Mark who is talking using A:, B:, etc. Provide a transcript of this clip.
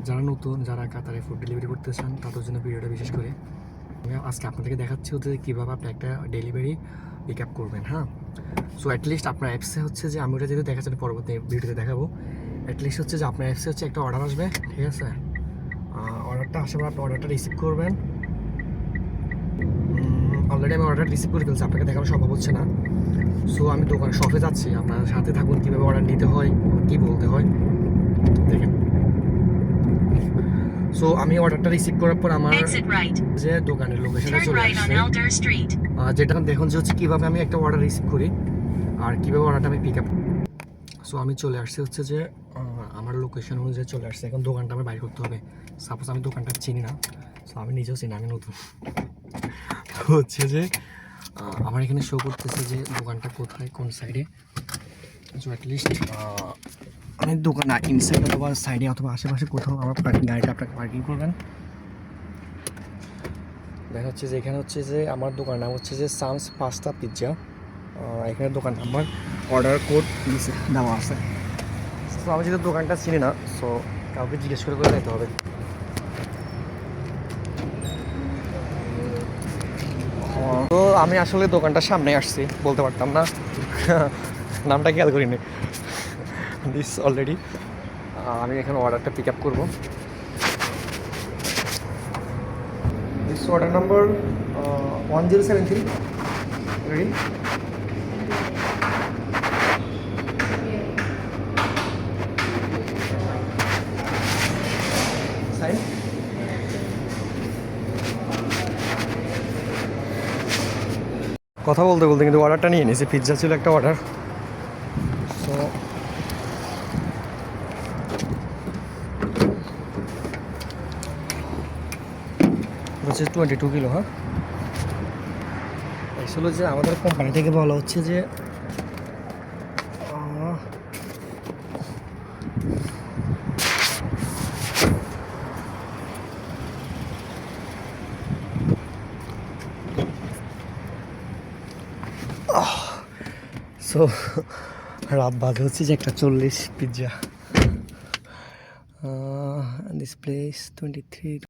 A: যারা নতুন, যারা কাতারে ফুড ডেলিভারি করতে চান তাদের জন্য ভিডিওটা বিশেষ করে আমি আজকে আপনাদেরকে দেখাচ্ছি হচ্ছে কীভাবে আপনি একটা ডেলিভারি পিক আপ করবেন। হ্যাঁ, সো অ্যাটলিস্ট আপনার অ্যাপসে হচ্ছে যে আমি ওটা যেহেতু দেখাচ্ছি পরবর্তী ভিডিওতে দেখাবো। অ্যাটলিস্ট হচ্ছে যে আপনার অ্যাপসে হচ্ছে একটা অর্ডার আসবে, ঠিক আছে? অর্ডারটা আসার পর আপনি অর্ডারটা রিসিভ করবেন। অলরেডি আমি অর্ডার রিসিভ করে ফেলছি, আপনাকে দেখানো সম্ভব হচ্ছে না। সো আমি দোকান শপে যাচ্ছি, আপনার সাথে থাকুন কীভাবে অর্ডার নিতে হয়, কী বলতে হয় দেখেন। সো আমি অর্ডারটা রিসিভ করার পর আমার যে দোকানের লোকেশনে চলে আসছে, যেটা দেখুন যে হচ্ছে কীভাবে আমি একটা অর্ডার রিসিভ করি আর কীভাবে অর্ডারটা আমি পিক আপ। সো আমি চলে আসছি হচ্ছে যে আমার লোকেশন অনুযায়ী চলে আসছে। এখন দোকানটা আমার বাইর করতে হবে। সাপোজ আমি দোকানটা চিনি না, সো আমি নিজেও চিনি, আমি নতুন। হচ্ছে যে আমার এখানে শো করতেছে যে দোকানটা কোথায়, কোন সাইডে। সো অ্যাটলিস্ট আমি দোকান ইনসাইড অথবা সাইডে অথবা আশেপাশে কোথাও আমার গাড়িটা আপনাকে পার্কিং করবেন। দেখা হচ্ছে যে এখানে হচ্ছে যে আমার দোকান নাম হচ্ছে যে সামস পাস্তা পিৎজা। এখানে দোকান নাম্বার, অর্ডার কোড নিচে দেওয়া আছে। সো আমি যেহেতু দোকানটা চিনি না, সো কাউকে জিজ্ঞেস করে করে যেতে হবে। তো আমি আসলে দোকানটার সামনে আসছি, বলতে পারতাম না, নামটা খেয়াল করিনি। দিস অলরেডি আমি এখানে অর্ডারটা পিক আপ করবো। This order number 1073 ready. Sign. কথা বলতে বলতে কিন্তু অর্ডারটা নিয়ে নিয়েছি, পিৎজা ছিল একটা অর্ডার। সো হচ্ছে 22 কিলো। হ্যাঁ, আসলে যে আমাদের কোম্পানি থেকে বলা হচ্ছে যে সো রাত বাজে হচ্ছে যে 1:40 পিৎজা। This place 23